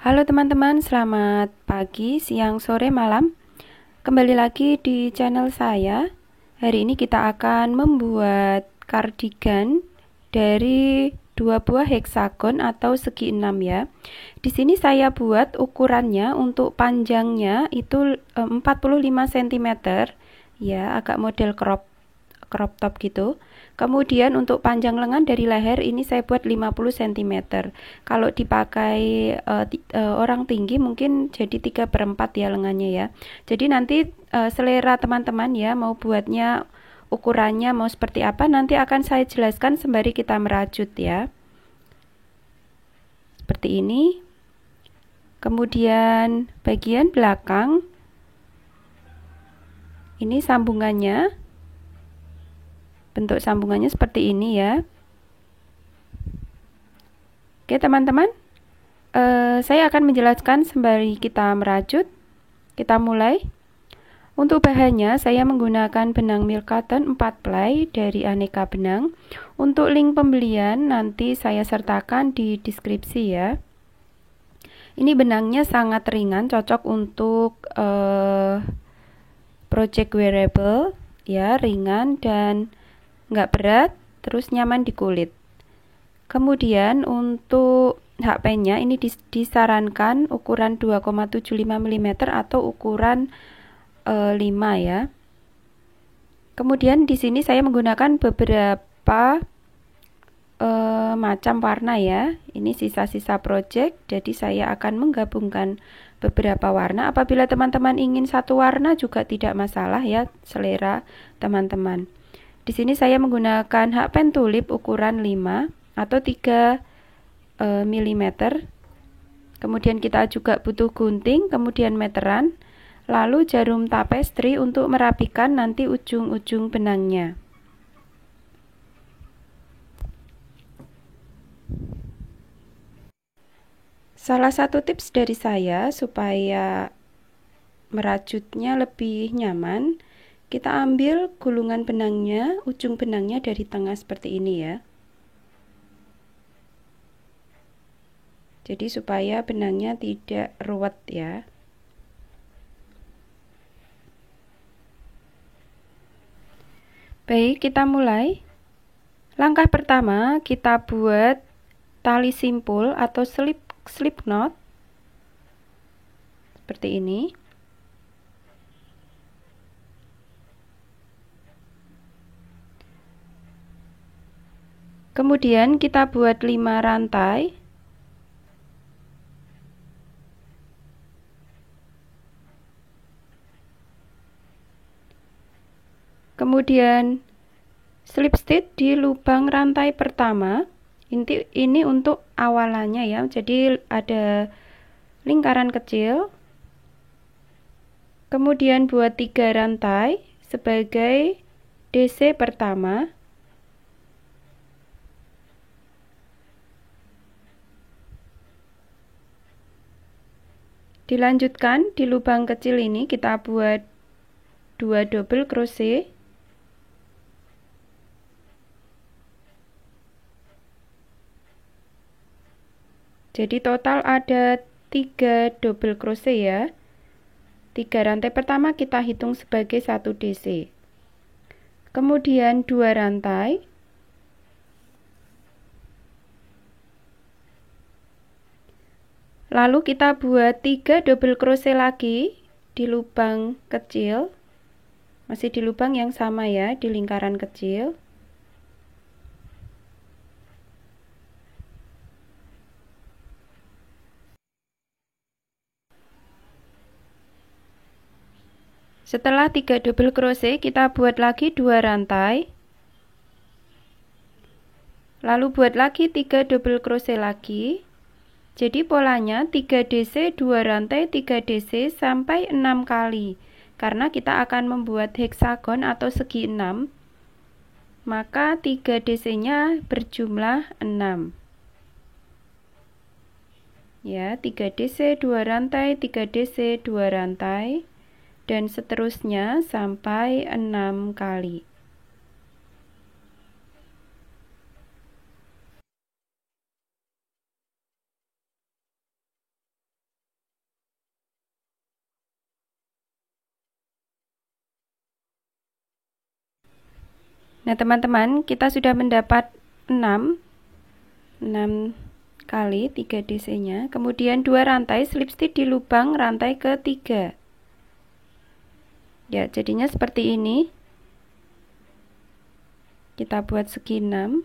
Halo teman-teman, selamat pagi, siang, sore, malam. Kembali lagi di channel saya. Hari ini kita akan membuat kardigan dari dua buah heksagon atau segi 6 ya. Di sini saya buat ukurannya untuk panjangnya itu 45 cm ya, agak model crop top gitu. Kemudian untuk panjang lengan dari leher ini saya buat 50 cm. Kalau dipakai orang tinggi mungkin jadi 3/4 ya lengannya ya. Jadi nanti selera teman-teman ya, mau buatnya ukurannya mau seperti apa nanti akan saya jelaskan sembari kita merajut ya. Seperti ini. Kemudian bagian belakang ini sambungannya. Bentuk sambungannya seperti ini ya. Oke teman-teman, saya akan menjelaskan sembari kita merajut. Kita mulai. Untuk bahannya saya menggunakan benang milk cotton 4 ply dari Aneka Benang. Untuk link pembelian nanti saya sertakan di deskripsi ya. Ini benangnya sangat ringan, cocok untuk project wearable ya, ringan dan nggak berat, terus nyaman di kulit. Kemudian untuk hakpennya ini disarankan ukuran 2,75 mm atau ukuran 5 ya. Kemudian di sini saya menggunakan beberapa macam warna ya. Ini sisa-sisa project, jadi saya akan menggabungkan beberapa warna. Apabila teman-teman ingin satu warna juga tidak masalah ya, selera teman-teman. Di sini saya menggunakan hakpen tulip ukuran 5 atau 3 mm. Kemudian kita juga butuh gunting, kemudian meteran, lalu jarum tapestri untuk merapikan nanti ujung-ujung benangnya. Salah satu tips dari saya supaya merajutnya lebih nyaman, kita ambil gulungan benangnya, ujung benangnya dari tengah seperti ini ya. Jadi supaya benangnya tidak ruwet ya. Baik, kita mulai. Langkah pertama kita buat tali simpul atau slip knot seperti ini. Kemudian kita buat 5 rantai. Kemudian slip stitch di lubang rantai pertama. Ini untuk awalannya ya. Jadi ada lingkaran kecil. Kemudian buat 3 rantai sebagai DC pertama. Dilanjutkan di lubang kecil ini kita buat 2 double crochet. Jadi total ada 3 double crochet ya. 3 rantai pertama kita hitung sebagai 1 DC. Kemudian 2 rantai. Lalu kita buat 3 double crochet lagi di lubang kecil. Masih di lubang yang sama ya, di lingkaran kecil. Setelah 3 double crochet, kita buat lagi 2 rantai. Lalu buat lagi 3 double crochet lagi. Jadi polanya 3 DC, 2 rantai, 3 DC sampai 6 kali. Karena kita akan membuat heksagon atau segi 6, maka 3 DC-nya berjumlah 6. Ya, 3 DC, 2 rantai, 3 DC, 2 rantai, dan seterusnya sampai 6 kali. Nah, teman-teman, kita sudah mendapat 6 kali 3 DC-nya. Kemudian 2 rantai slip stitch di lubang rantai ketiga. Ya, jadinya seperti ini. Kita buat segi 6.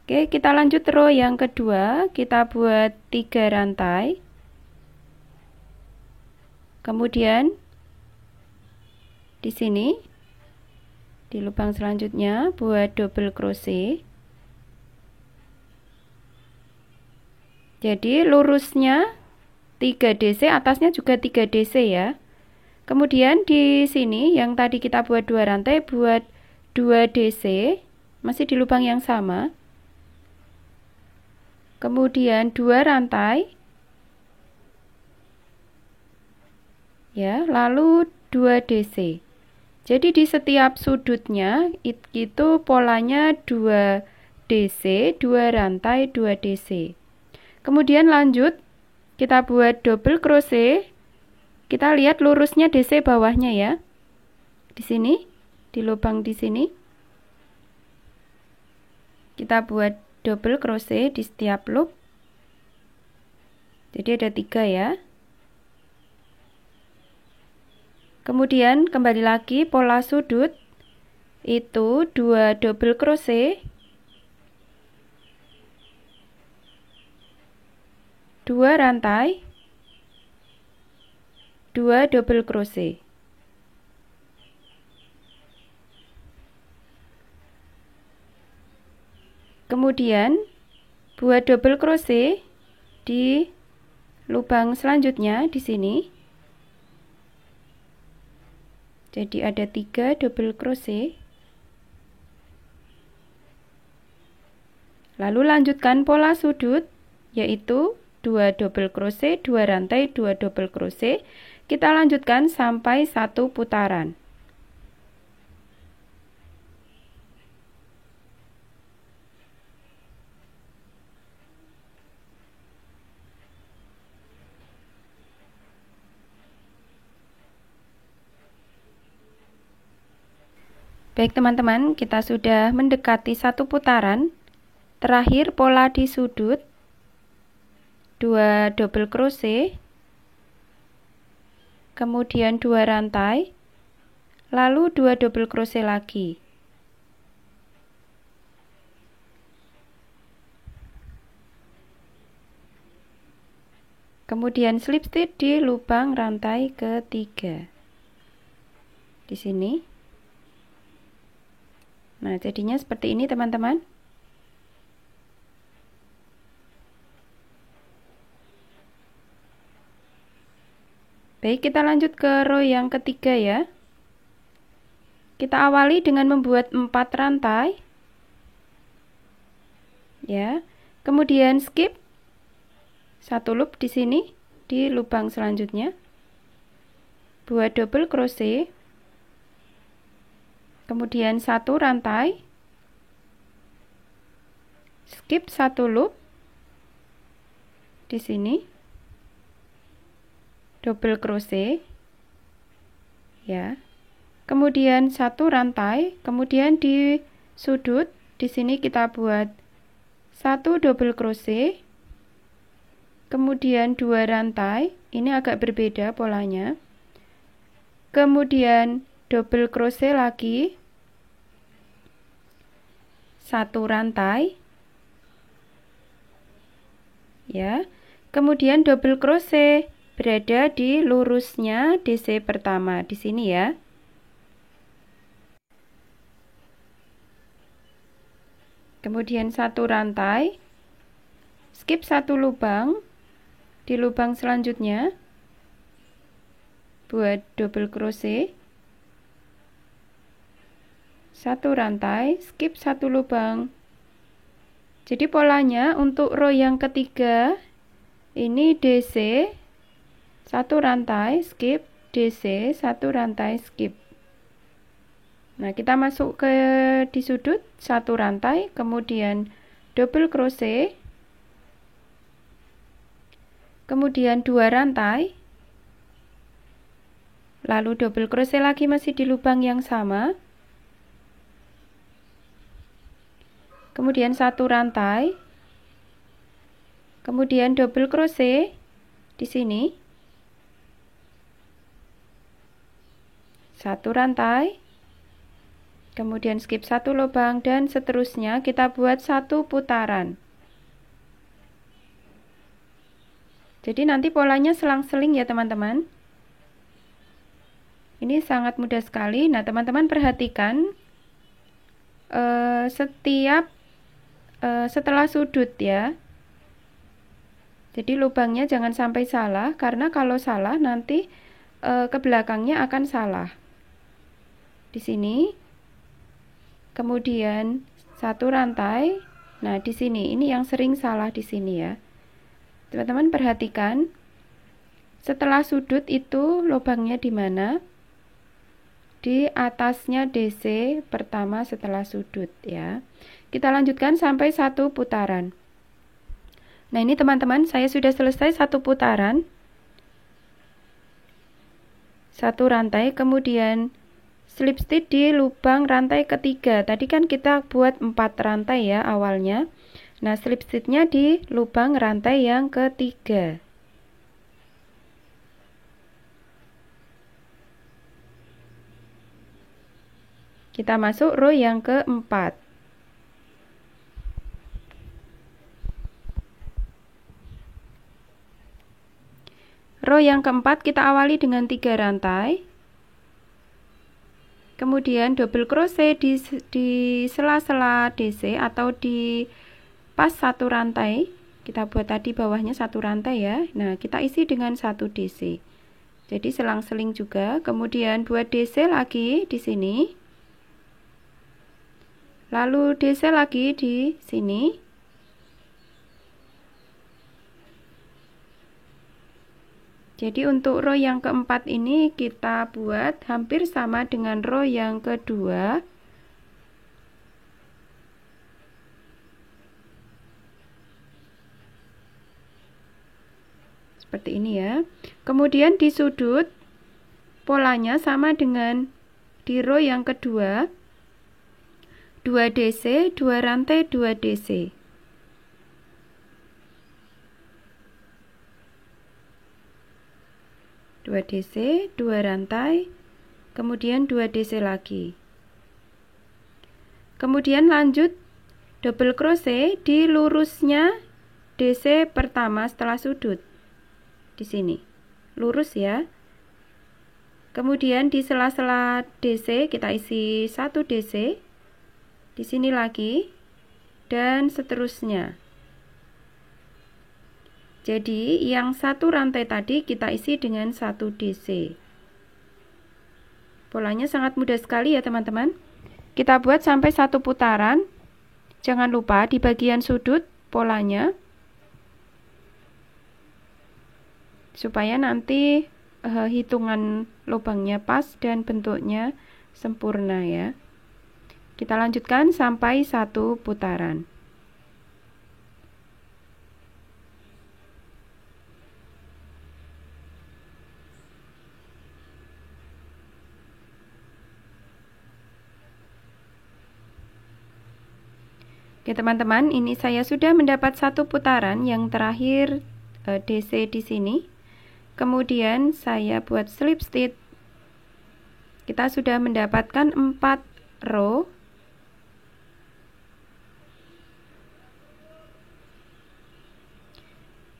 Oke, kita lanjut row yang kedua. Kita buat 3 rantai. Kemudian di sini di lubang selanjutnya buat double crochet. Jadi lurusnya 3 DC, atasnya juga 3 DC ya. Kemudian di sini yang tadi kita buat 2 rantai, buat 2 DC, masih di lubang yang sama. Kemudian 2 rantai. Ya, lalu 2 DC. Jadi di setiap sudutnya itu polanya 2 DC, 2 rantai, 2 DC. Kemudian lanjut kita buat double crochet. Kita lihat lurusnya DC bawahnya ya. Di sini, di lubang di sini. Kita buat double crochet di setiap loop. Jadi ada 3 ya. Kemudian kembali lagi pola sudut itu 2 double crochet, 2 rantai, 2 double crochet. Kemudian buat double crochet di lubang selanjutnya di sini. Jadi ada 3 double crochet. Lalu lanjutkan pola sudut, yaitu 2 double crochet, 2 rantai, 2 double crochet. Kita lanjutkan sampai 1 putaran. Baik teman-teman, kita sudah mendekati 1 putaran. Terakhir pola di sudut, 2 double crochet, kemudian 2 rantai, lalu 2 double crochet lagi. Kemudian slip stitch di lubang rantai ketiga. Di sini. Nah, jadinya seperti ini teman-teman. Baik, kita lanjut ke row yang ketiga ya. Kita awali dengan membuat 4 rantai. Ya. Kemudian skip 1 loop di sini di lubang selanjutnya. Buat double crochet. Kemudian 1 rantai, skip 1 loop di sini, double crochet ya. Kemudian 1 rantai, kemudian di sudut di sini kita buat 1 double crochet, kemudian 2 rantai, ini agak berbeda polanya. Kemudian double crochet lagi, 1 rantai ya. Kemudian double crochet berada di lurusnya DC pertama di sini ya. Kemudian 1 rantai, skip 1 lubang, di lubang selanjutnya buat double crochet, 1 rantai, skip 1 lubang. Jadi polanya untuk row yang ketiga ini DC 1 rantai, skip, DC 1 rantai, skip. Nah, kita masuk ke di sudut 1 rantai, kemudian double crochet, kemudian 2 rantai, lalu double crochet lagi masih di lubang yang sama, kemudian satu rantai, kemudian double crochet di sini, satu rantai, kemudian skip satu lubang, dan seterusnya kita buat satu putaran. Jadi nanti polanya selang-seling ya teman-teman. Ini sangat mudah sekali. Nah teman-teman perhatikan setelah sudut ya. Jadi lubangnya jangan sampai salah, karena kalau salah nanti ke belakangnya akan salah. Di sini, kemudian satu rantai. Nah di sini, ini yang sering salah di sini ya. Teman-teman perhatikan, setelah sudut itu lubangnya di mana? Di atasnya DC pertama setelah sudut ya. Kita lanjutkan sampai satu putaran. Nah ini teman-teman, saya sudah selesai satu putaran, satu rantai, kemudian slip stitch di lubang rantai ketiga. Tadi kan kita buat 4 rantai ya awalnya. Nah slip stitchnya di lubang rantai yang ketiga. Kita masuk row yang keempat. Row yang keempat kita awali dengan 3 rantai. Kemudian double crochet di sela-sela DC atau di pas satu rantai. Kita buat tadi bawahnya satu rantai ya. Nah, kita isi dengan satu DC. Jadi selang-seling juga. Kemudian buat DC lagi di sini. Lalu DC lagi di sini. Jadi untuk row yang keempat ini kita buat hampir sama dengan row yang kedua. Seperti ini ya. Kemudian di sudut polanya sama dengan di row yang kedua. 2 DC, 2 rantai, 2 DC. Dua DC, 2 rantai, kemudian 2 DC lagi. Kemudian lanjut double crochet di lurusnya DC pertama setelah sudut. Di sini. Lurus ya. Kemudian di sela-sela DC kita isi 1 DC. Di sini lagi dan seterusnya. Jadi yang satu rantai tadi kita isi dengan 1 DC. Polanya sangat mudah sekali ya teman-teman. Kita buat sampai satu putaran. Jangan lupa di bagian sudut polanya, supaya nanti hitungan lubangnya pas dan bentuknya sempurna ya. Kita lanjutkan sampai satu putaran. Oke teman-teman, ini saya sudah mendapat satu putaran yang terakhir DC di sini. Kemudian saya buat slip stitch. Kita sudah mendapatkan 4 row.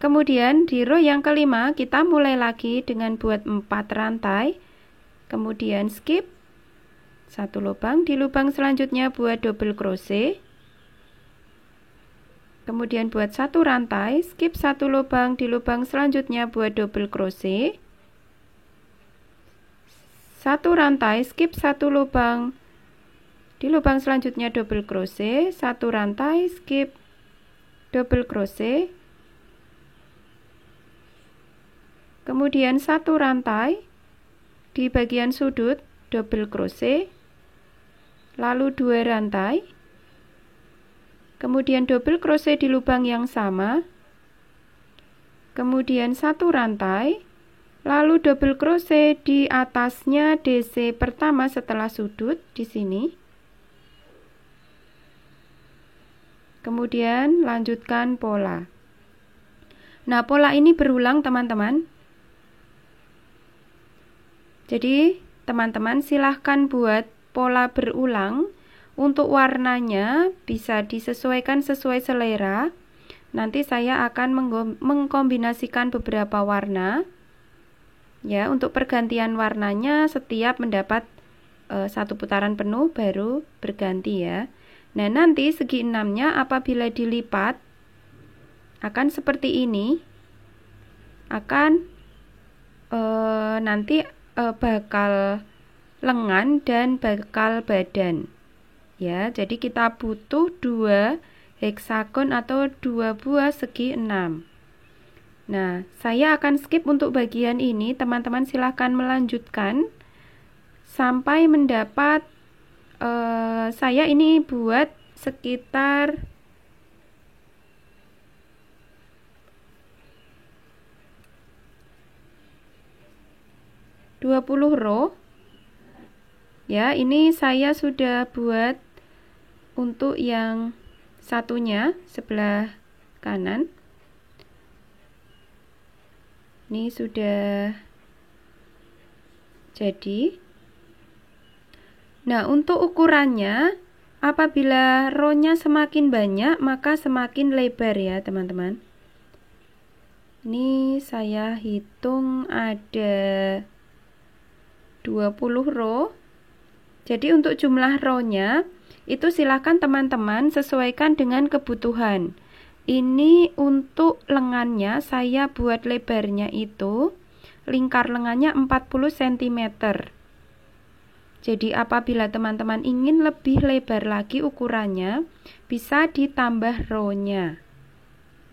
Kemudian di row yang kelima kita mulai lagi dengan buat 4 rantai. Kemudian skip satu lubang, di lubang selanjutnya buat double crochet. Kemudian buat satu rantai, skip satu lubang, di lubang selanjutnya buat double crochet. Satu rantai, skip satu lubang, di lubang selanjutnya double crochet, satu rantai, skip double crochet. Kemudian satu rantai di bagian sudut double crochet, lalu 2 rantai, kemudian double crochet di lubang yang sama, kemudian satu rantai, Lalu double crochet di atasnya DC pertama setelah sudut di sini. Kemudian lanjutkan pola. Nah, pola ini berulang teman-teman. Jadi teman-teman silahkan buat pola berulang. Untuk warnanya bisa disesuaikan sesuai selera. Nanti saya akan mengkombinasikan beberapa warna. Ya, untuk pergantian warnanya setiap mendapat satu putaran penuh baru berganti ya. Nah, nanti segi enamnya apabila dilipat akan seperti ini. Akan nanti bakal lengan dan bakal badan. Ya, jadi kita butuh 2 heksagon atau 2 buah segi 6. Nah, saya akan skip untuk bagian ini. Teman-teman silahkan melanjutkan sampai mendapat saya ini buat sekitar 20 row. Ya, ini saya sudah buat untuk yang satunya sebelah kanan. Ini sudah jadi. Nah, untuk ukurannya, apabila row-nya semakin banyak, maka semakin lebar ya, teman-teman. Ini saya hitung ada 20 row. Jadi untuk jumlah row-nya, itu silakan teman-teman sesuaikan dengan kebutuhan. Ini untuk lengannya, saya buat lebarnya itu, lingkar lengannya 40 cm. Jadi apabila teman-teman ingin lebih lebar lagi ukurannya, bisa ditambah row-nya.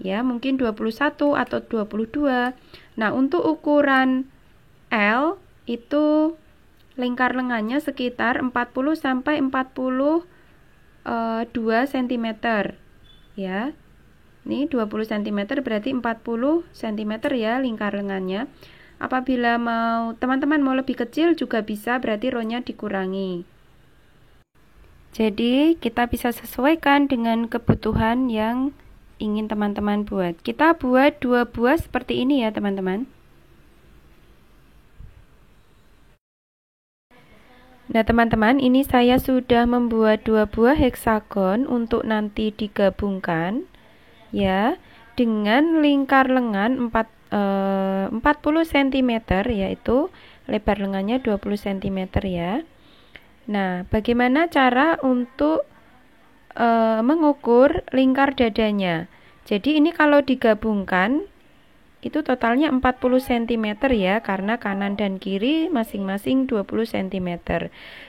Ya, mungkin 21 atau 22. Nah, untuk ukuran L itu lingkar lengannya sekitar 40 sampai 42 cm. Ya. Ini 20 cm berarti 40 cm ya lingkar lengannya. Apabila teman-teman mau lebih kecil juga bisa, berarti row-nya dikurangi. Jadi kita bisa sesuaikan dengan kebutuhan yang ingin teman-teman buat. Kita buat 2 buah seperti ini ya teman-teman. Nah teman-teman, ini saya sudah membuat 2 buah heksagon untuk nanti digabungkan ya dengan lingkar lengan 40 cm, yaitu lebar lengannya 20 cm ya. Nah, bagaimana cara untuk mengukur lingkar dadanya? Jadi ini kalau digabungkan itu totalnya 40 cm ya, karena kanan dan kiri masing-masing 20 cm.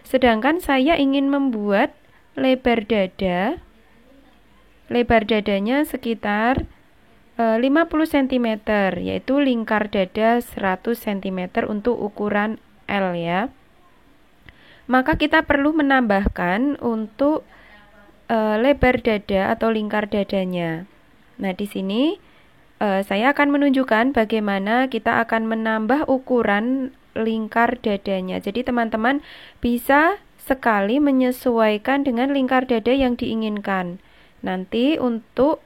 Sedangkan saya ingin membuat lebar dadanya sekitar 50 cm, yaitu lingkar dada 100 cm untuk ukuran L ya. Maka kita perlu menambahkan untuk lebar dada atau lingkar dadanya. Nah, di sini saya akan menunjukkan bagaimana kita akan menambah ukuran lingkar dadanya. Jadi teman-teman bisa sekali menyesuaikan dengan lingkar dada yang diinginkan. Nanti untuk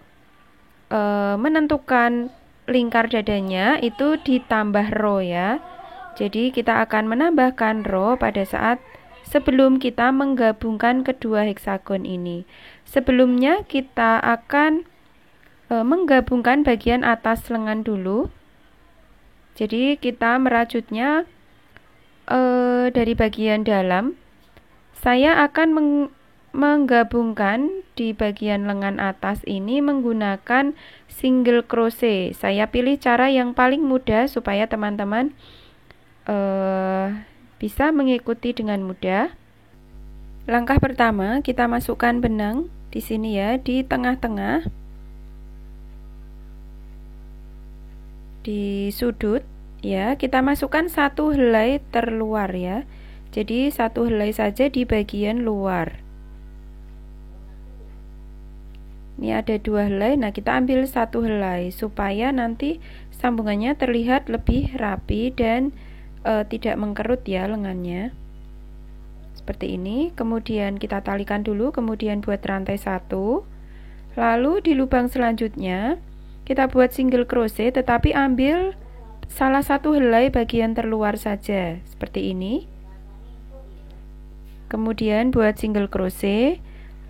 menentukan lingkar dadanya itu ditambah row ya. Jadi kita akan menambahkan row pada saat sebelum kita menggabungkan kedua heksagon ini. Sebelumnya kita akan menggabungkan bagian atas lengan dulu. Jadi kita merajutnya dari bagian dalam. Saya akan menggabungkan di bagian lengan atas ini menggunakan single crochet. Saya pilih cara yang paling mudah supaya teman-teman bisa mengikuti dengan mudah. Langkah pertama, kita masukkan benang di sini ya, di tengah-tengah, di sudut ya. Kita masukkan 1 helai terluar ya. Jadi 1 helai saja di bagian luar. Ini ada 2 helai, nah kita ambil 1 helai supaya nanti sambungannya terlihat lebih rapi dan tidak mengkerut ya lengannya. Seperti ini. Kemudian kita talikan dulu, kemudian buat rantai 1. Lalu di lubang selanjutnya kita buat single crochet, tetapi ambil salah satu helai bagian terluar saja, seperti ini. Kemudian buat single crochet,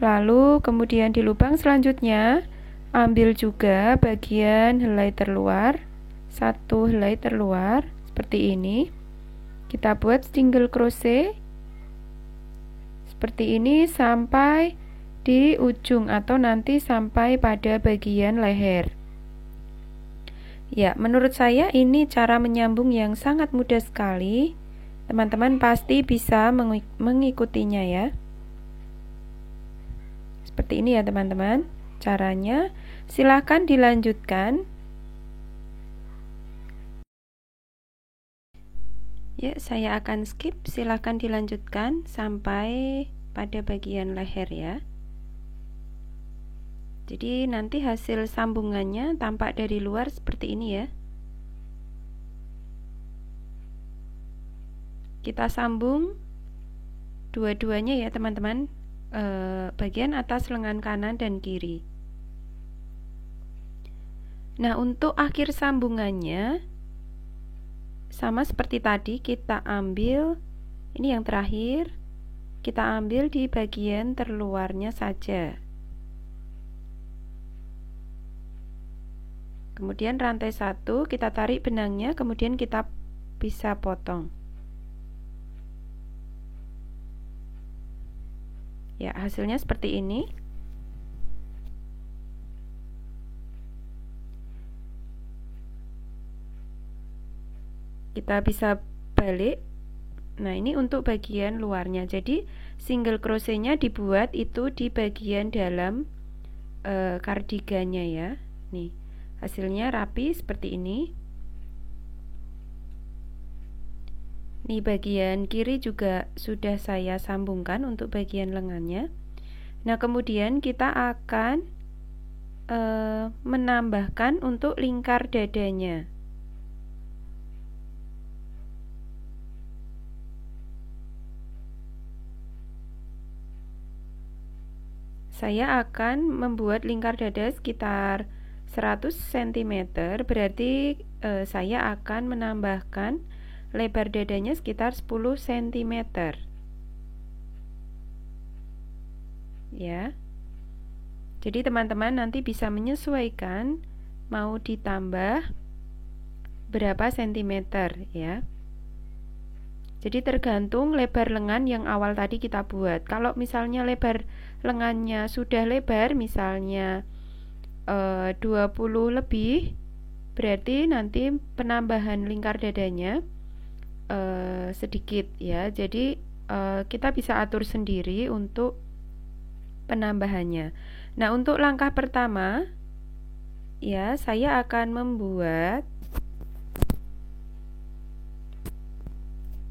lalu kemudian di lubang selanjutnya ambil juga bagian helai terluar, satu helai terluar seperti ini. Kita buat single crochet seperti ini sampai di ujung atau nanti sampai pada bagian leher. Ya, menurut saya ini cara menyambung yang sangat mudah sekali. Teman-teman pasti bisa mengikutinya ya. Seperti ini ya teman-teman caranya. Silahkan dilanjutkan. Ya, saya akan skip. Silahkan dilanjutkan sampai pada bagian leher ya. Jadi nanti hasil sambungannya tampak dari luar seperti ini ya. Kita sambung dua-duanya ya teman-teman, bagian atas lengan kanan dan kiri. Nah, untuk akhir sambungannya sama seperti tadi, kita ambil ini yang terakhir, kita ambil di bagian terluarnya saja. Kemudian rantai 1 kita tarik benangnya, kemudian kita bisa potong. Ya, hasilnya seperti ini. Kita bisa balik. Nah, ini untuk bagian luarnya. Jadi single crochetnya dibuat itu di bagian dalam kardigannya ya. Nih, hasilnya rapi seperti ini. Nih, bagian kiri juga sudah saya sambungkan untuk bagian lengannya. Nah, kemudian kita akan menambahkan untuk lingkar dadanya. Saya akan membuat lingkar dada sekitar 100 cm, berarti saya akan menambahkan lebar dadanya sekitar 10 cm ya. Jadi teman-teman nanti bisa menyesuaikan mau ditambah berapa sentimeter ya. Jadi tergantung lebar lengan yang awal tadi kita buat. Kalau misalnya lebar lengannya sudah lebar, misalnya 20 lebih, berarti nanti penambahan lingkar dadanya sedikit ya. Jadi kita bisa atur sendiri untuk penambahannya. Nah, untuk langkah pertama ya, saya akan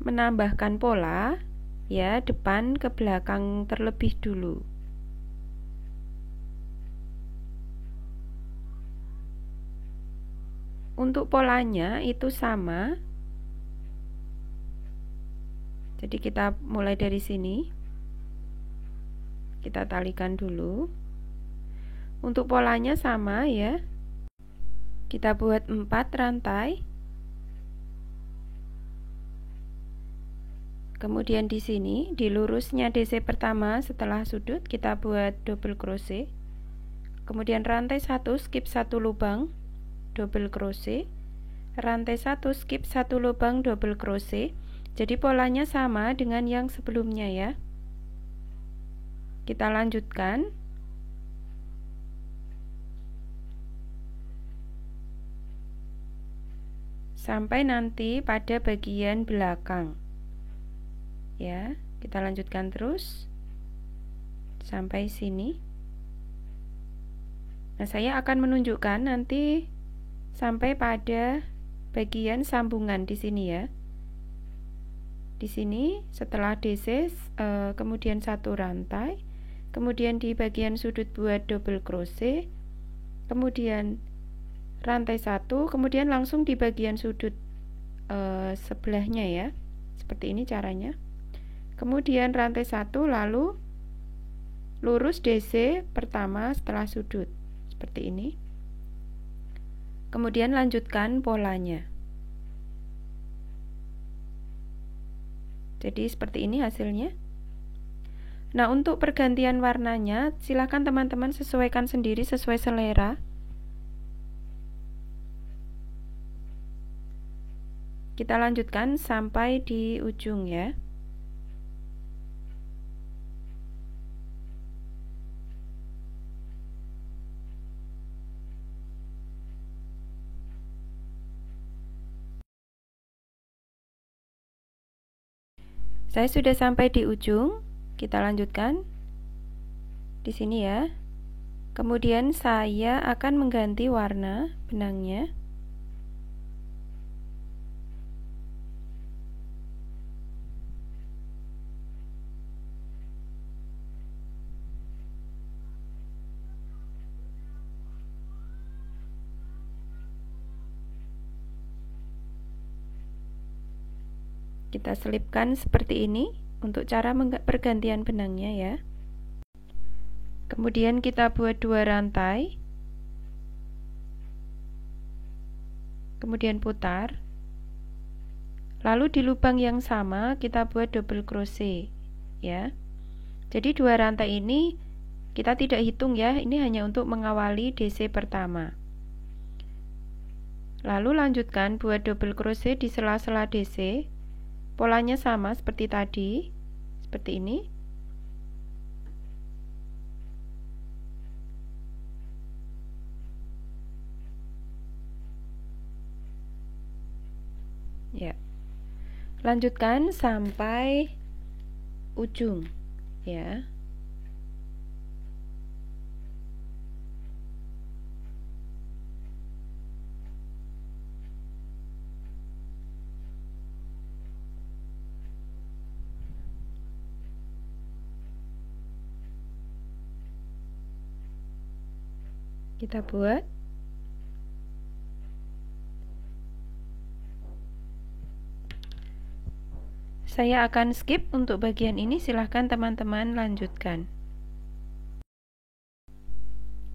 menambahkan pola ya, depan ke belakang terlebih dulu. Untuk polanya itu sama. Jadi kita mulai dari sini. Kita talikan dulu. Untuk polanya sama ya. Kita buat 4 rantai. Kemudian di sini, di lurusnya DC pertama setelah sudut kita buat double crochet. Kemudian rantai 1 skip 1 lubang, double crochet. Rantai 1 skip 1 lubang, double crochet. Jadi polanya sama dengan yang sebelumnya ya. Kita lanjutkan. Sampai nanti pada bagian belakang. Ya, kita lanjutkan terus sampai sini. Nah, saya akan menunjukkan nanti sampai pada bagian sambungan di sini ya. Di sini setelah DC kemudian 1 rantai, kemudian di bagian sudut buat double crochet, kemudian rantai 1, kemudian langsung di bagian sudut sebelahnya ya. Seperti ini caranya. Kemudian rantai 1 lalu lurus DC pertama setelah sudut. Seperti ini. Kemudian lanjutkan polanya. Jadi seperti ini hasilnya. Nah, untuk pergantian warnanya, silakan teman-teman sesuaikan sendiri sesuai selera. Kita lanjutkan sampai di ujung ya. Saya sudah sampai di ujung. Kita lanjutkan di sini ya. Kemudian saya akan mengganti warna benangnya. Kita selipkan seperti ini untuk cara pergantian benangnya ya. Kemudian kita buat 2 rantai. Kemudian putar. Lalu di lubang yang sama kita buat double crochet ya. Jadi 2 rantai ini kita tidak hitung ya, ini hanya untuk mengawali DC pertama. Lalu lanjutkan buat double crochet di sela-sela DC. Polanya sama seperti tadi, seperti ini. Ya. Lanjutkan sampai ujung, ya. Kita buat saya akan skip untuk bagian ini, silahkan teman-teman lanjutkan.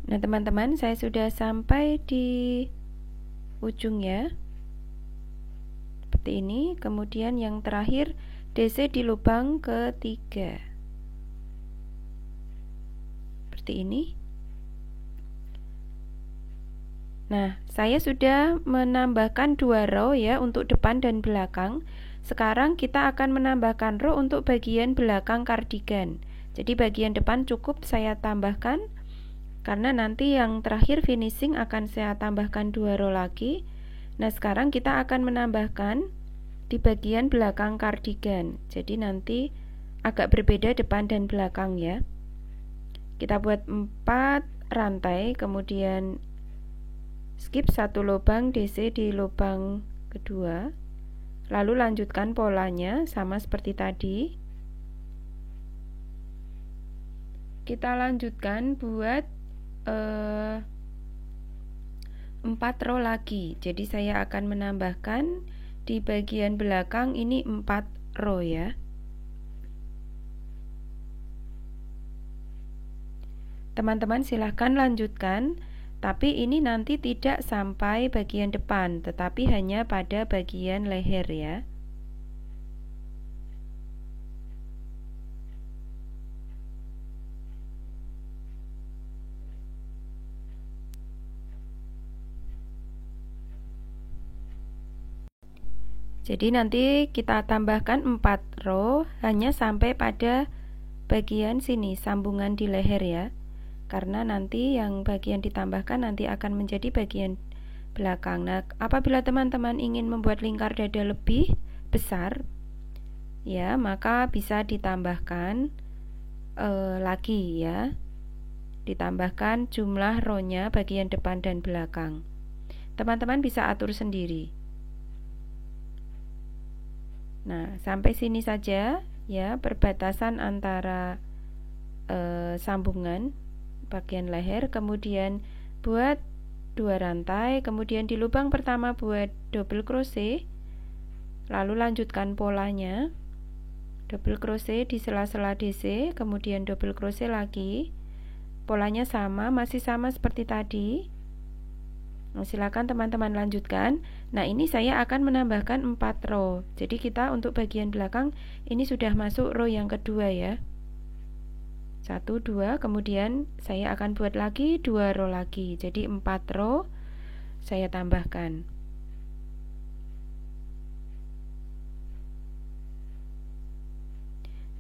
Nah teman-teman, saya sudah sampai di ujung ya, seperti ini. Kemudian yang terakhir DC di lubang ketiga, seperti ini. Nah, saya sudah menambahkan 2 row ya untuk depan dan belakang. Sekarang kita akan menambahkan row untuk bagian belakang kardigan. Jadi bagian depan cukup saya tambahkan, karena nanti yang terakhir finishing akan saya tambahkan 2 row lagi. Nah, sekarang kita akan menambahkan di bagian belakang kardigan. Jadi nanti agak berbeda depan dan belakang ya. Kita buat 4 rantai, kemudian skip 1 lubang DC di lubang kedua, lalu lanjutkan polanya sama seperti tadi. Kita lanjutkan buat 4 row lagi. Jadi saya akan menambahkan di bagian belakang ini 4 row ya. Teman-teman silahkan lanjutkan. Tapi ini nanti tidak sampai bagian depan, tetapi hanya pada bagian leher ya. Jadi nanti kita tambahkan 4 row hanya sampai pada bagian sini, sambungan di leher ya. Karena nanti yang bagian ditambahkan nanti akan menjadi bagian belakang. Nah, apabila teman-teman ingin membuat lingkar dada lebih besar ya, maka bisa ditambahkan lagi ya, ditambahkan jumlah row-nya bagian depan dan belakang. Teman-teman bisa atur sendiri. Nah, sampai sini saja ya perbatasan antara sambungan bagian leher. Kemudian buat 2 rantai, kemudian di lubang pertama buat double crochet, lalu lanjutkan polanya, double crochet di sela-sela DC, kemudian double crochet lagi, polanya sama, masih sama seperti tadi. Nah, silakan teman-teman lanjutkan. Nah, ini saya akan menambahkan 4 row. Jadi kita untuk bagian belakang ini sudah masuk row yang kedua ya. 1, 2, kemudian saya akan buat lagi 2 row lagi. Jadi 4 row saya tambahkan.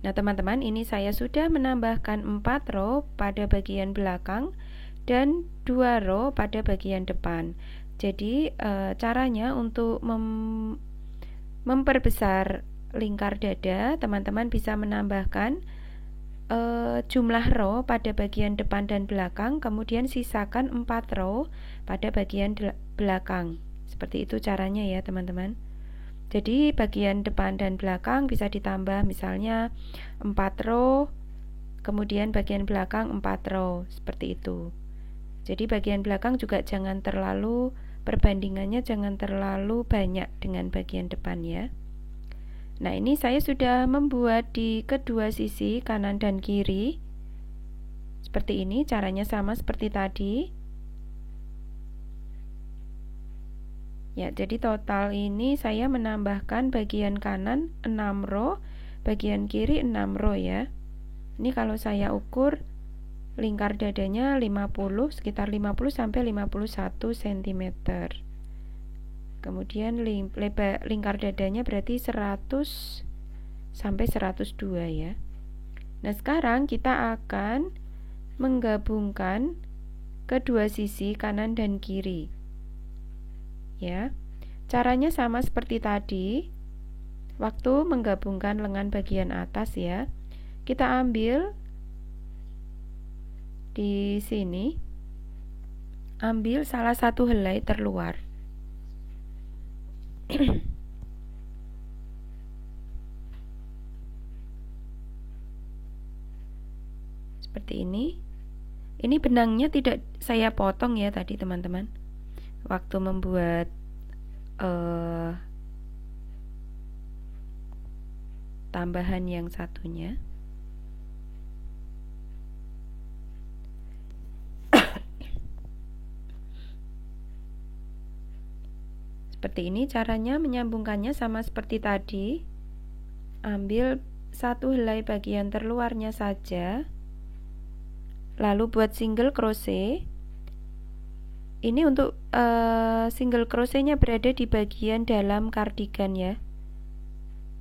Nah, teman-teman, ini saya sudah menambahkan 4 row pada bagian belakang dan 2 row pada bagian depan. Jadi caranya untuk memperbesar lingkar dada, teman-teman bisa menambahkan jumlah row pada bagian depan dan belakang, kemudian sisakan 4 row pada bagian belakang. Seperti itu caranya ya teman-teman. Jadi bagian depan dan belakang bisa ditambah misalnya 4 row, kemudian bagian belakang 4 row, seperti itu. Jadi bagian belakang juga jangan terlalu, perbandingannya jangan terlalu banyak dengan bagian depan ya. Nah, ini saya sudah membuat di kedua sisi kanan dan kiri. Seperti ini, caranya sama seperti tadi. Ya, jadi total ini saya menambahkan bagian kanan 6 row, bagian kiri 6 row ya. Ini kalau saya ukur lingkar dadanya 50, sekitar 50 sampai 51 cm. Kemudian lebar lingkar dadanya berarti 100 sampai 102 ya. Nah, sekarang kita akan menggabungkan kedua sisi kanan dan kiri. Ya. Caranya sama seperti tadi. Waktu menggabungkan lengan bagian atas ya. Kita ambil di sini. Ambil salah satu helai terluar. Seperti ini. Ini benangnya tidak saya potong ya tadi teman-teman. Waktu membuat tambahan yang satunya. Seperti ini caranya menyambungkannya sama seperti tadi. Ambil satu helai bagian terluarnya saja. Lalu buat single crochet. Ini untuk single crochetnya berada di bagian dalam kardigan ya.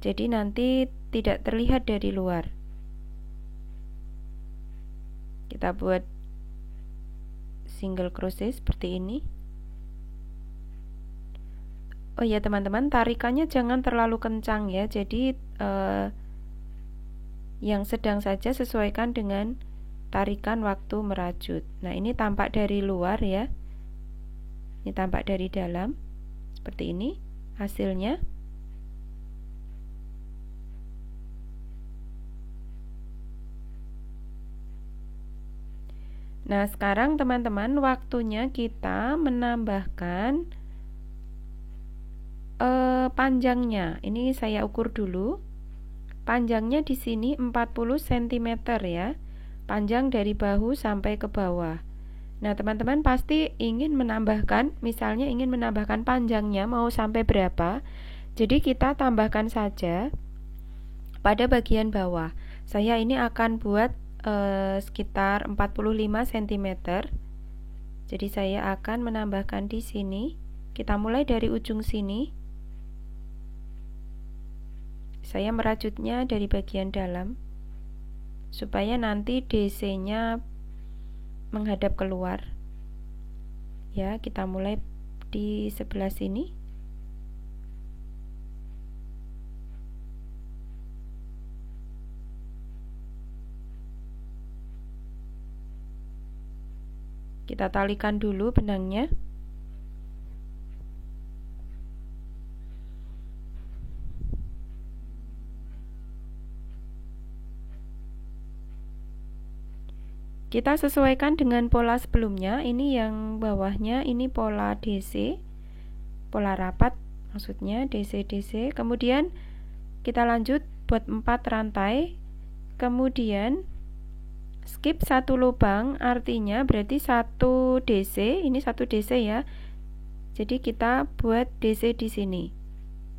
Jadi nanti tidak terlihat dari luar. Kita buat single crochet seperti ini. Oh ya teman-teman, tarikannya jangan terlalu kencang ya. Jadi yang sedang saja sesuaikan dengan tarikan waktu merajut. Nah, ini tampak dari luar ya. Ini tampak dari dalam. Seperti ini hasilnya. Nah, sekarang teman-teman waktunya kita menambahkan panjangnya. Ini saya ukur dulu. Panjangnya di sini 40 cm ya. Panjang dari bahu sampai ke bawah. Nah, teman-teman pasti ingin menambahkan, misalnya ingin menambahkan panjangnya mau sampai berapa. Jadi kita tambahkan saja pada bagian bawah. Saya ini akan buat sekitar 45 cm. Jadi saya akan menambahkan di sini. Kita mulai dari ujung sini. Saya merajutnya dari bagian dalam supaya nanti DC-nya menghadap keluar. Ya, kita mulai di sebelah sini. Kita talikan dulu benangnya. Kita sesuaikan dengan pola sebelumnya. Ini yang bawahnya ini pola DC, pola rapat maksudnya DC. Kemudian kita lanjut buat 4 rantai. Kemudian skip 1 lubang, artinya berarti 1 DC, ini 1 DC ya. Jadi kita buat DC di sini.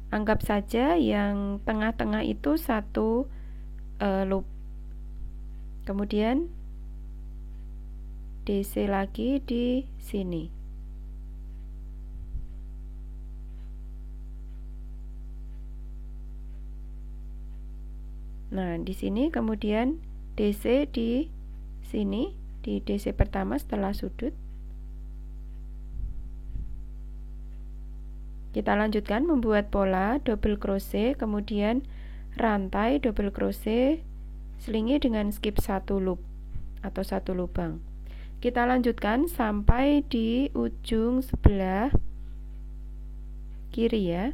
Anggap saja yang tengah-tengah itu 1 loop. Kemudian DC lagi di sini. Nah, di sini kemudian DC di sini, di DC pertama setelah sudut. Kita lanjutkan membuat pola double crochet, kemudian rantai double crochet, selingi dengan skip 1 loop atau 1 lubang. Kita lanjutkan sampai di ujung sebelah kiri ya.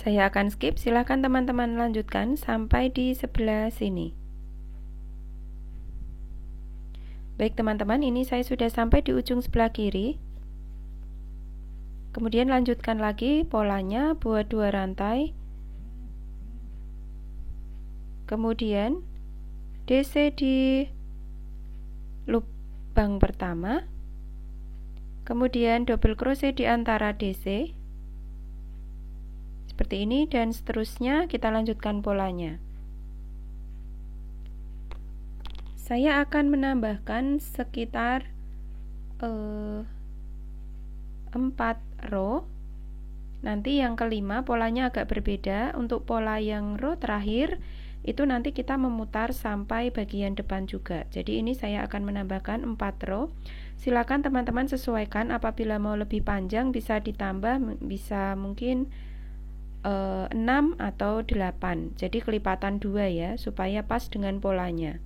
Saya akan skip, silahkan teman-teman lanjutkan sampai di sebelah sini. Baik teman-teman, ini saya sudah sampai di ujung sebelah kiri. Kemudian lanjutkan lagi polanya, buat 2 rantai. Kemudian DC di lubang pertama. Kemudian double crochet di antara DC. Seperti ini dan seterusnya kita lanjutkan polanya. Saya akan menambahkan sekitar 4 row. Nanti yang kelima polanya agak berbeda. Untuk pola yang row terakhir itu nanti kita memutar sampai bagian depan juga. Jadi ini saya akan menambahkan 4 row. Silakan teman-teman sesuaikan, apabila mau lebih panjang bisa ditambah, bisa mungkin 6 atau 8. Jadi kelipatan 2 ya, supaya pas dengan polanya.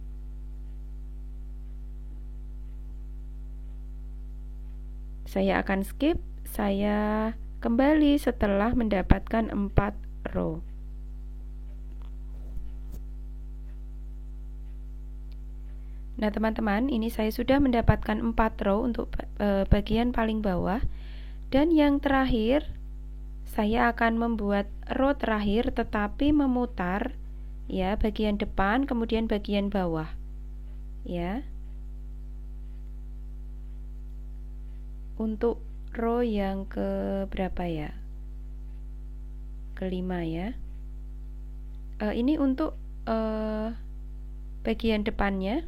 Saya akan skip, saya kembali setelah mendapatkan 4 row. Nah teman-teman, ini saya sudah mendapatkan 4 row untuk bagian paling bawah. Dan yang terakhir, saya akan membuat row terakhir tetapi memutar ya, bagian depan kemudian bagian bawah ya. Untuk row yang ke berapa ya? Kelima ya. Ini untuk bagian depannya.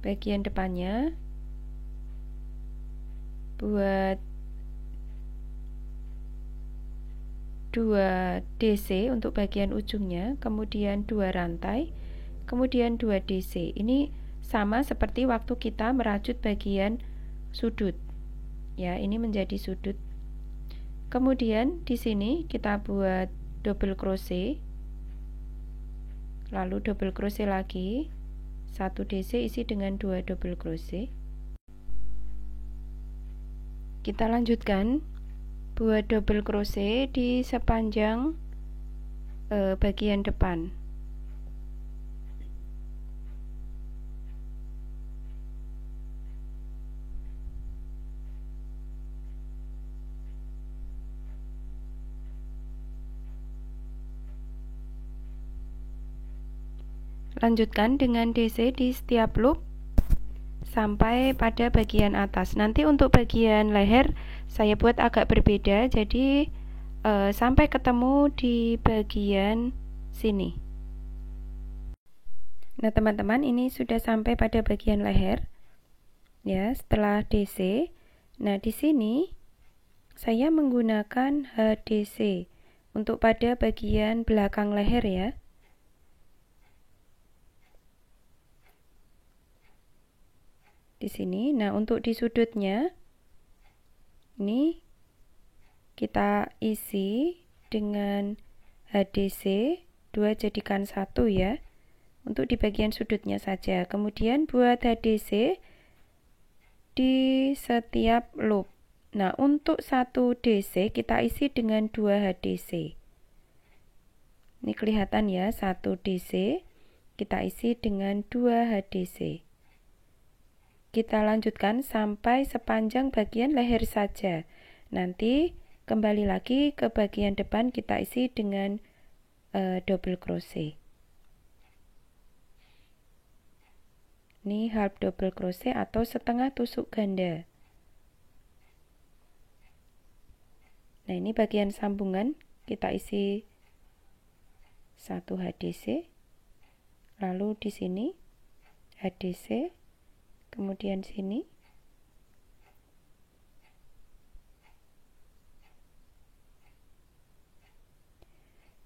Bagian depannya buat 2 DC untuk bagian ujungnya, kemudian 2 rantai, kemudian 2 DC. Ini sama seperti waktu kita merajut bagian sudut. Ya, ini menjadi sudut. Kemudian di sini kita buat double crochet. Lalu double crochet lagi. 1 DC isi dengan 2 double crochet. Kita lanjutkan buat double crochet di sepanjang bagian depan. Lanjutkan dengan DC di setiap loop sampai pada bagian atas. Nanti untuk bagian leher saya buat agak berbeda, jadi sampai ketemu di bagian sini. Nah teman-teman, ini sudah sampai pada bagian leher ya, setelah DC. Nah di sini saya menggunakan HDC untuk pada bagian belakang leher ya. di sini. Nah, untuk di sudutnya ini kita isi dengan HDC 2 jadikan 1 ya. Untuk di bagian sudutnya saja. Kemudian buat HDC di setiap loop. Nah, untuk 1 DC kita isi dengan 2 HDC. Ini kelihatan ya, 1 DC kita isi dengan 2 HDC. Kita lanjutkan sampai sepanjang bagian leher saja. Nanti kembali lagi ke bagian depan kita isi dengan double crochet. Ini half double crochet atau setengah tusuk ganda. Nah, ini bagian sambungan kita isi 1 HDC. Lalu di sini HDC, kemudian sini.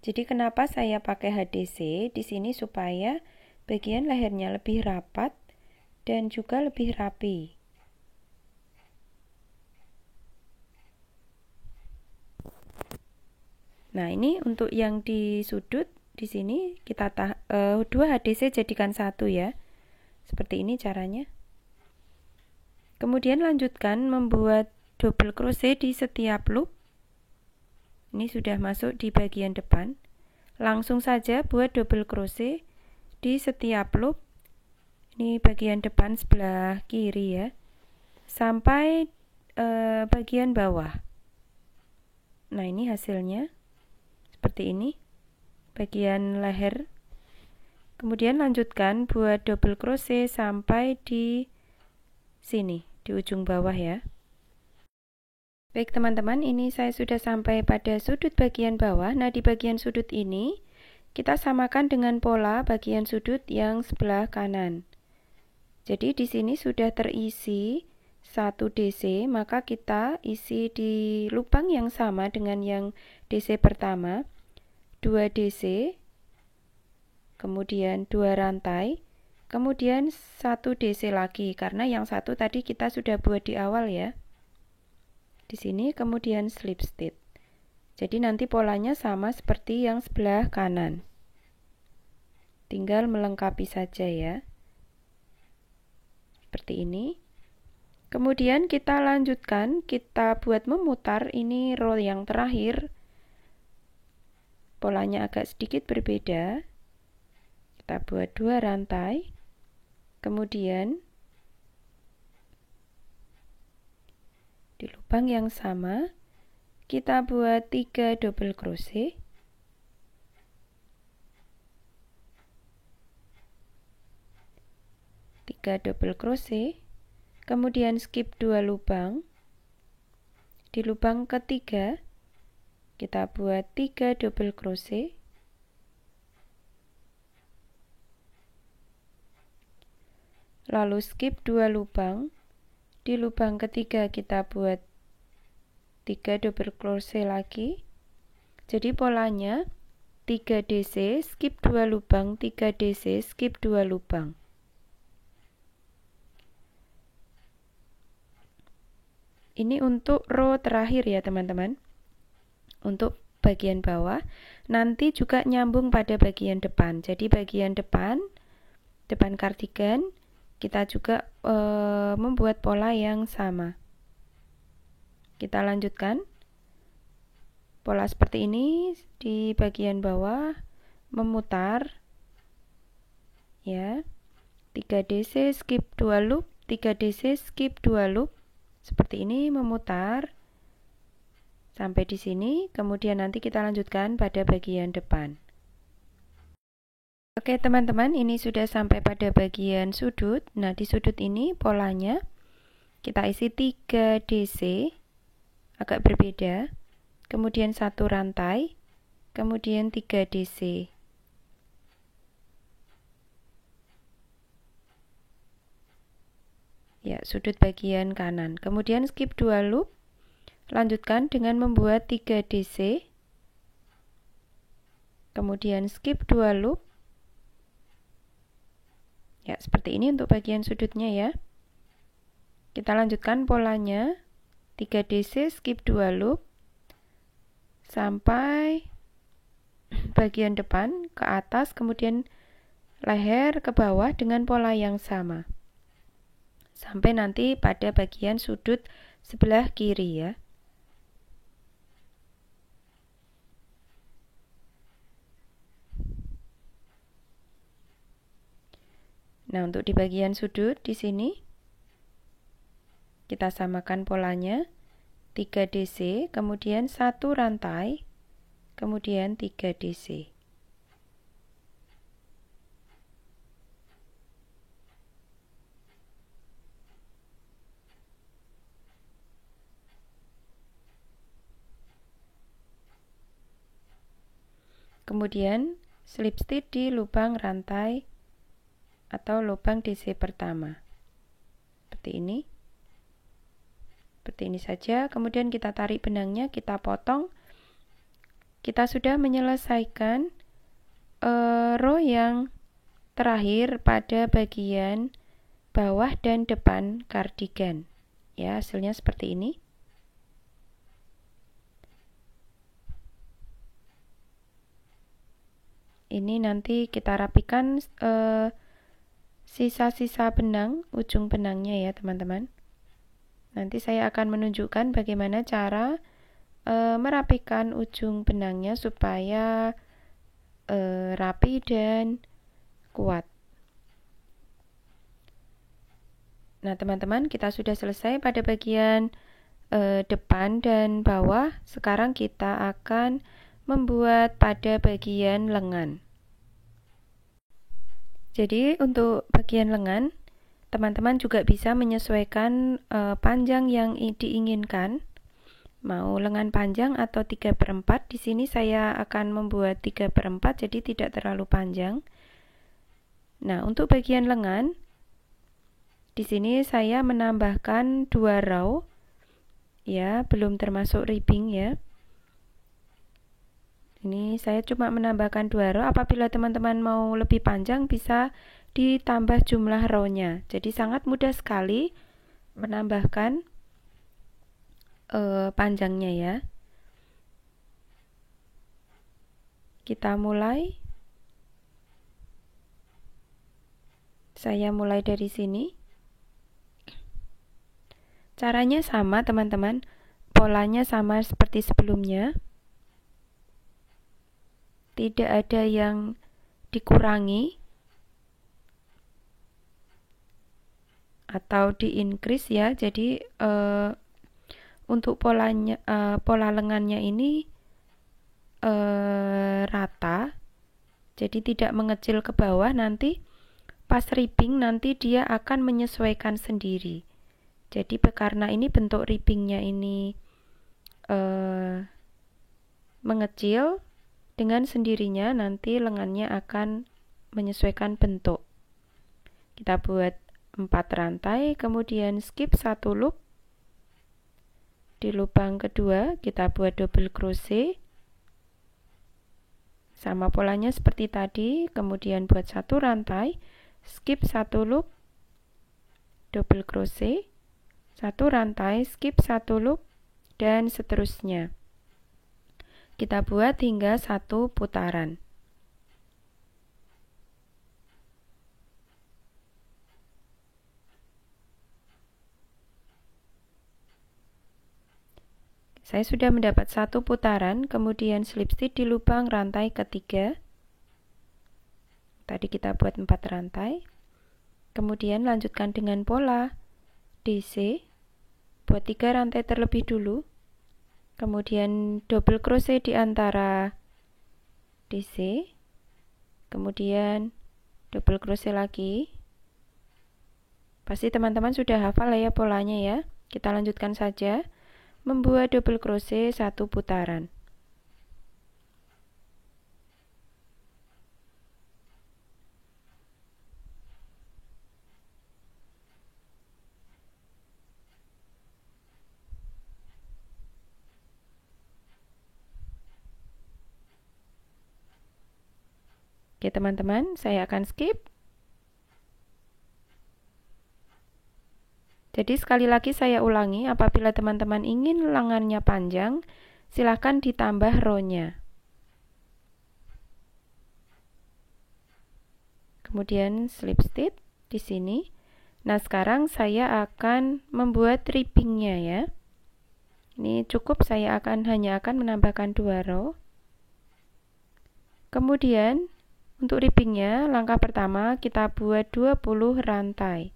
Jadi kenapa saya pakai HDC di sini supaya bagian lehernya lebih rapat dan juga lebih rapi. Nah, ini untuk yang di sudut di sini kita 2 HDC jadikan 1 ya. Seperti ini caranya. Kemudian lanjutkan membuat double crochet di setiap loop. Ini sudah masuk di bagian depan. Langsung saja buat double crochet di setiap loop. Ini bagian depan sebelah kiri ya. Sampai bagian bawah. Nah, ini hasilnya. Seperti ini. Bagian leher. Kemudian lanjutkan buat double crochet sampai di sini, di ujung bawah ya. Baik teman-teman, ini saya sudah sampai pada sudut bagian bawah. Nah, di bagian sudut ini kita samakan dengan pola bagian sudut yang sebelah kanan. Jadi di sini sudah terisi 1 DC, maka kita isi di lubang yang sama dengan yang DC pertama, 2 DC, kemudian 2 rantai, kemudian 1 DC lagi, karena yang satu tadi kita sudah buat di awal ya. Di sini kemudian slip stitch. Jadi nanti polanya sama seperti yang sebelah kanan. Tinggal melengkapi saja ya. Seperti ini. Kemudian kita lanjutkan, kita buat memutar ini row yang terakhir. Polanya agak sedikit berbeda. Kita buat 2 rantai. Kemudian di lubang yang sama kita buat 3 double crochet. Double crochet, kemudian skip 2 lubang. Di lubang ketiga kita buat 3 double crochet. Lalu skip 2 lubang. Di lubang ketiga kita buat 3 double crochet lagi. Jadi polanya 3 DC, skip 2 lubang, 3 DC, skip 2 lubang. Ini untuk row terakhir ya teman-teman. Untuk bagian bawah, nanti juga nyambung pada bagian depan. Jadi bagian depan kardigan, kita juga membuat pola yang sama. Kita lanjutkan. Pola seperti ini di bagian bawah, memutar. Ya. 3 DC, skip 2 loop, 3 DC, skip 2 loop. Seperti ini memutar sampai di sini, kemudian nanti kita lanjutkan pada bagian depan. Oke teman-teman, ini sudah sampai pada bagian sudut. Nah, di sudut ini polanya kita isi 3 DC, agak berbeda, kemudian 1 rantai, kemudian 3 DC. Ya, sudut bagian kanan. Kemudian skip 2 loop. Lanjutkan dengan membuat 3 DC. Kemudian skip 2 loop. Ya, seperti ini untuk bagian sudutnya ya. Kita lanjutkan polanya. 3 DC skip 2 loop sampai bagian depan ke atas, kemudian leher ke bawah dengan pola yang sama. Sampai nanti pada bagian sudut sebelah kiri ya. Nah, untuk di bagian sudut di sini kita samakan polanya. 3 DC, kemudian 1 rantai, kemudian 3 DC. Kemudian slip stitch di lubang rantai atau lubang DC pertama. Seperti ini. Seperti ini saja. Kemudian kita tarik benangnya, kita potong. Kita sudah menyelesaikan row yang terakhir pada bagian bawah dan depan kardigan. Ya, hasilnya seperti ini. Ini nanti kita rapikan sisa-sisa benang, ujung benangnya ya teman-teman. Nanti saya akan menunjukkan bagaimana cara merapikan ujung benangnya supaya rapi dan kuat. Nah teman-teman, kita sudah selesai pada bagian depan dan bawah. Sekarang kita akan membuat pada bagian lengan. Jadi untuk bagian lengan, teman-teman juga bisa menyesuaikan panjang yang diinginkan. Mau lengan panjang atau 3/4. Di sini saya akan membuat 3/4, jadi tidak terlalu panjang. Nah, untuk bagian lengan, di sini saya menambahkan 2 row. Ya, belum termasuk ribbing ya. Ini saya cuma menambahkan 2 row. Apabila teman-teman mau lebih panjang, bisa ditambah jumlah row-nya. Jadi sangat mudah sekali menambahkan panjangnya ya. Kita mulai. Saya mulai dari sini. Caranya sama teman-teman. Polanya sama seperti sebelumnya. Tidak ada yang dikurangi atau di-increase ya. Jadi untuk polanya pola lengannya ini rata. Jadi tidak mengecil ke bawah. Nanti pas ribbing nanti dia akan menyesuaikan sendiri. Jadi karena ini bentuk ribbingnya ini mengecil, dengan sendirinya nanti lengannya akan menyesuaikan bentuk. Kita buat 4 rantai, kemudian skip 1 loop. Di lubang kedua kita buat double crochet. Sama polanya seperti tadi, kemudian buat 1 rantai, skip 1 loop, double crochet, 1 rantai, skip 1 loop, dan seterusnya. Kita buat hingga 1 putaran. Saya sudah mendapat 1 putaran, kemudian slip stitch di lubang rantai ketiga. Tadi kita buat 4 rantai. Kemudian lanjutkan dengan pola DC. Buat 3 rantai terlebih dulu. Kemudian double crochet di antara DC. Kemudian double crochet lagi. Pasti teman-teman sudah hafal ya polanya ya. Kita lanjutkan saja. Membuat double crochet 1 putaran. Oke teman-teman, saya akan skip. Jadi sekali lagi saya ulangi, apabila teman-teman ingin lengannya panjang, silahkan ditambah row-nya. Kemudian slip stitch di sini. Nah, sekarang saya akan membuat ribbingnya ya. Ini cukup, saya hanya akan menambahkan 2 row. Kemudian untuk ribbingnya, langkah pertama kita buat 20 rantai.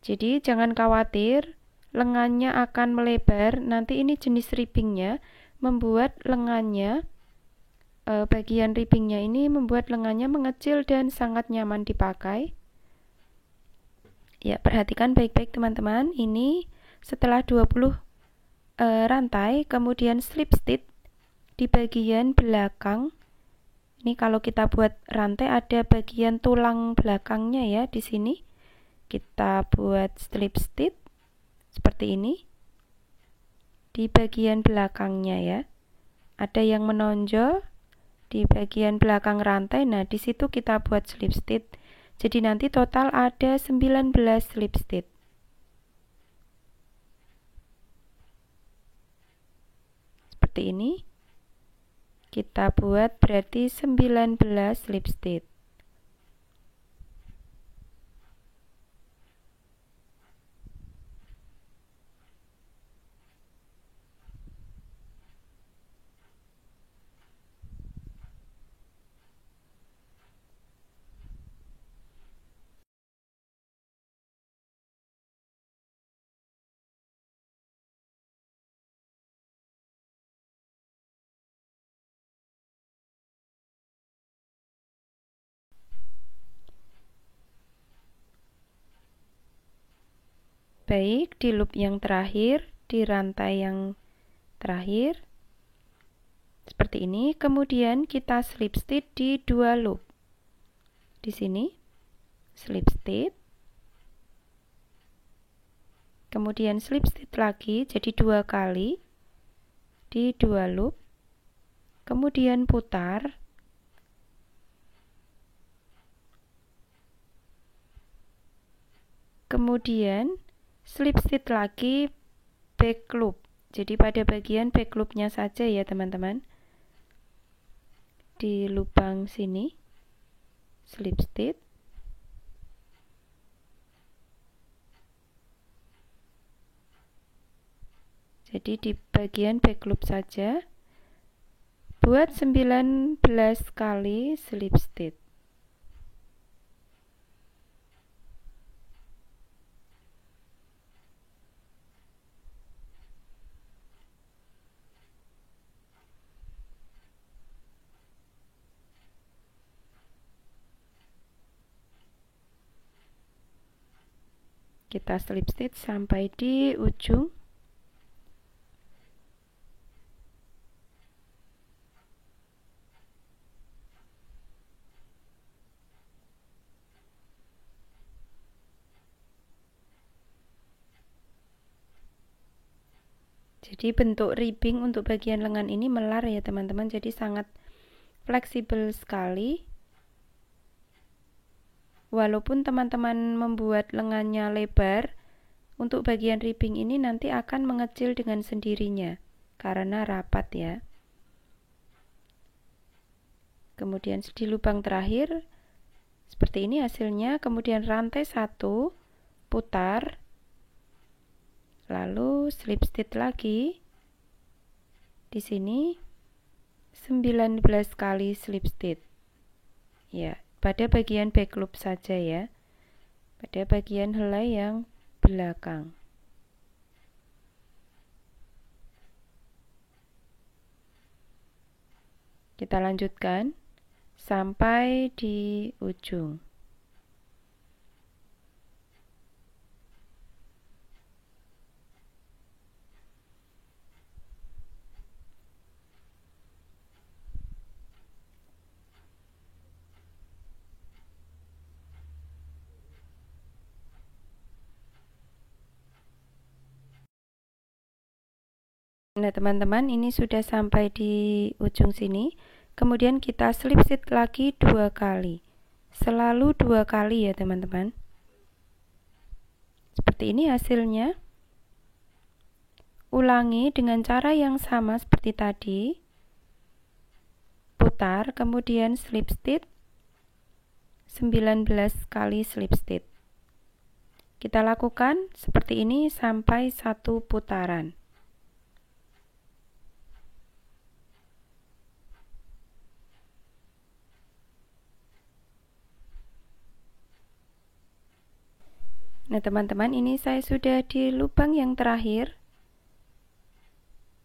Jadi jangan khawatir, lengannya akan melebar. Nanti ini jenis ribbingnya membuat lengannya, bagian ribbingnya ini membuat lengannya mengecil dan sangat nyaman dipakai. Ya, perhatikan baik-baik teman-teman. Ini setelah 20 rantai, kemudian slip stitch di bagian belakang. Ini kalau kita buat rantai ada bagian tulang belakangnya ya di sini. Kita buat slip stitch seperti ini di bagian belakangnya ya. Ada yang menonjol di bagian belakang rantai. Nah, di situ kita buat slip stitch. Jadi nanti total ada 19 slip stitch. Seperti ini. Kita buat berarti 19 slip stitch. Baik, di loop yang terakhir, di rantai yang terakhir seperti ini, kemudian kita slip stitch di 2 loop. Di sini slip stitch, kemudian slip stitch lagi, jadi 2 kali di 2 loop, kemudian putar, kemudian slip stitch lagi back loop. Jadi pada bagian back loopnya saja ya teman-teman. Di lubang sini slip stitch, jadi di bagian back loop saja. Buat 19 kali slip stitch. Kita slip stitch sampai di ujung. Jadi bentuk ribbing untuk bagian lengan ini melar ya teman-teman, jadi sangat fleksibel sekali. Walaupun teman-teman membuat lengannya lebar, untuk bagian ribbing ini nanti akan mengecil dengan sendirinya karena rapat ya. Kemudian di lubang terakhir seperti ini hasilnya, kemudian rantai 1 putar, lalu slip stitch lagi. Di sini 19 kali slip stitch. Ya, pada bagian back loop saja ya. Pada bagian helai yang belakang. Kita lanjutkan sampai di ujung. Nah teman-teman, ini sudah sampai di ujung sini. Kemudian kita slip stitch lagi 2 kali. selalu 2 kali ya teman-teman. Seperti ini hasilnya. Ulangi dengan cara yang sama seperti tadi. Putar, kemudian slip stitch 19 kali slip stitch. Kita lakukan seperti ini sampai 1 putaran. Nah teman-teman, ini saya sudah di lubang yang terakhir.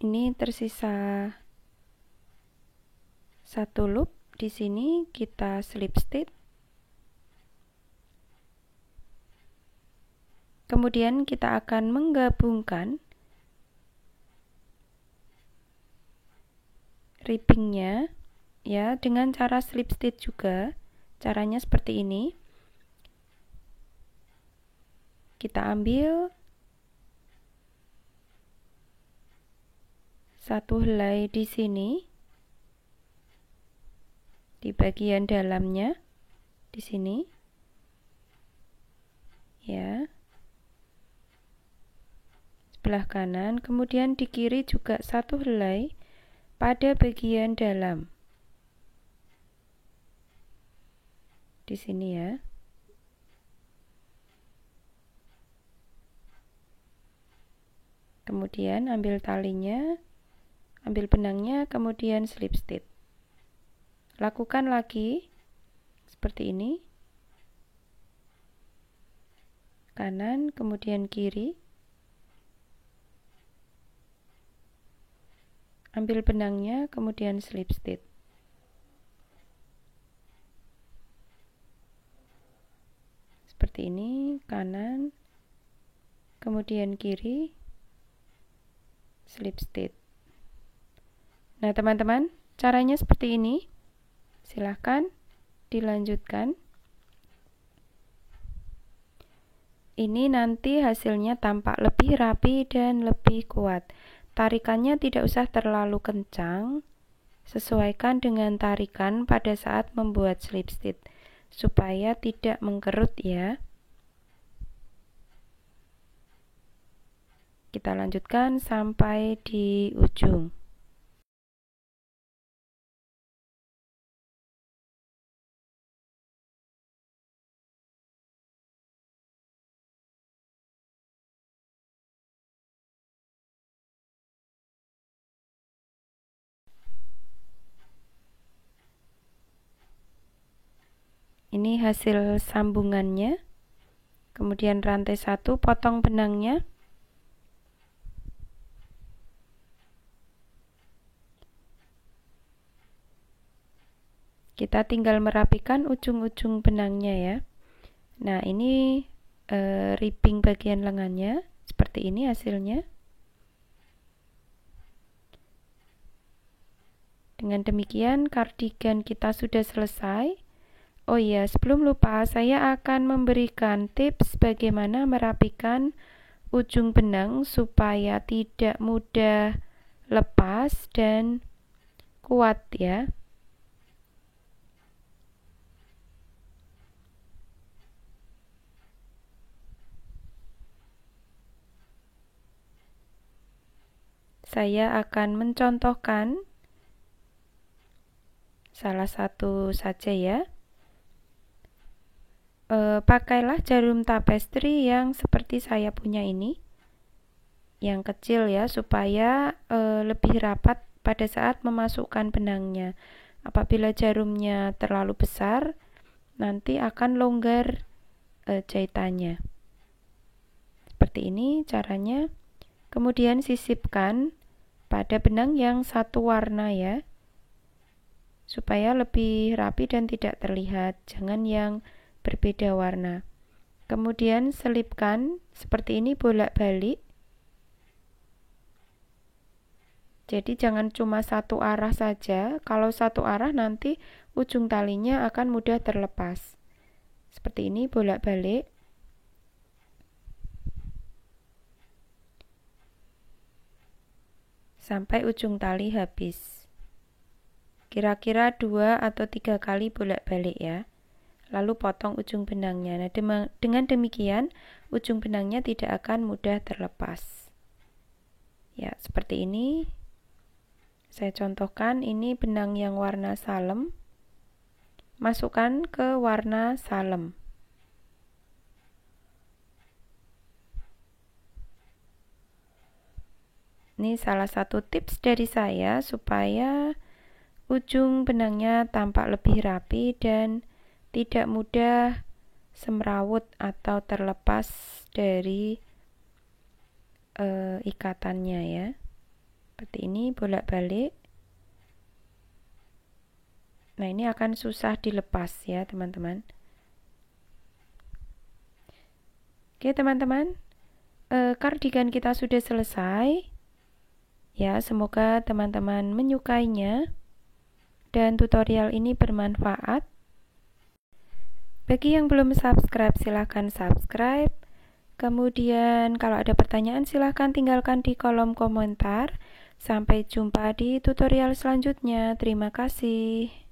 Ini tersisa 1 loop. Di sini kita slip stitch. Kemudian kita akan menggabungkan ribbingnya ya dengan cara slip stitch juga. Caranya seperti ini. Kita ambil 1 helai di sini, di bagian dalamnya, di sini, ya, sebelah kanan. Kemudian di kiri juga 1 helai pada bagian dalam, di sini ya. Kemudian ambil talinya, ambil benangnya, kemudian slip stitch. Lakukan lagi seperti ini. Kanan, kemudian kiri. Ambil benangnya, kemudian slip stitch. Seperti ini, kanan, kemudian kiri, slip stitch. Nah teman-teman, caranya seperti ini. Silahkan dilanjutkan. Ini nanti hasilnya tampak lebih rapi dan lebih kuat. Tarikannya tidak usah terlalu kencang. Sesuaikan dengan tarikan pada saat membuat slip stitch supaya tidak mengkerut ya. Kita lanjutkan sampai di ujung. Ini hasil sambungannya. Kemudian rantai 1, potong benangnya. Kita tinggal merapikan ujung-ujung benangnya ya. Nah ini ribbing bagian lengannya. Seperti ini hasilnya. Dengan demikian kardigan kita sudah selesai. Oh iya, sebelum lupa saya akan memberikan tips bagaimana merapikan ujung benang supaya tidak mudah lepas dan kuat ya. Saya akan mencontohkan salah satu saja ya. Pakailah jarum tapestri yang seperti saya punya ini, yang kecil ya, supaya lebih rapat pada saat memasukkan benangnya. Apabila jarumnya terlalu besar, nanti akan longgar jahitannya. Seperti ini caranya. Kemudian sisipkan pada benang yang satu warna ya, supaya lebih rapi dan tidak terlihat. Jangan yang berbeda warna. Kemudian selipkan seperti ini bolak-balik. Jadi jangan cuma satu arah saja. Kalau satu arah nanti ujung talinya akan mudah terlepas. Seperti ini bolak-balik. Sampai ujung tali habis. Kira-kira 2 atau 3 kali bolak-balik ya. lalu potong ujung benangnya. Nah, dengan demikian ujung benangnya tidak akan mudah terlepas. Ya, seperti ini. Saya contohkan, ini benang yang warna salem. Masukkan ke warna salem. Ini salah satu tips dari saya supaya ujung benangnya tampak lebih rapi dan tidak mudah semrawut atau terlepas dari ikatannya ya. Seperti ini, bolak-balik. Nah, ini akan susah dilepas ya teman-teman. Oke teman-teman, kardigan kita sudah selesai. Ya, semoga teman-teman menyukainya dan tutorial ini bermanfaat. Bagi yang belum subscribe, silahkan subscribe. Kemudian kalau ada pertanyaan silahkan tinggalkan di kolom komentar. Sampai jumpa di tutorial selanjutnya. Terima kasih.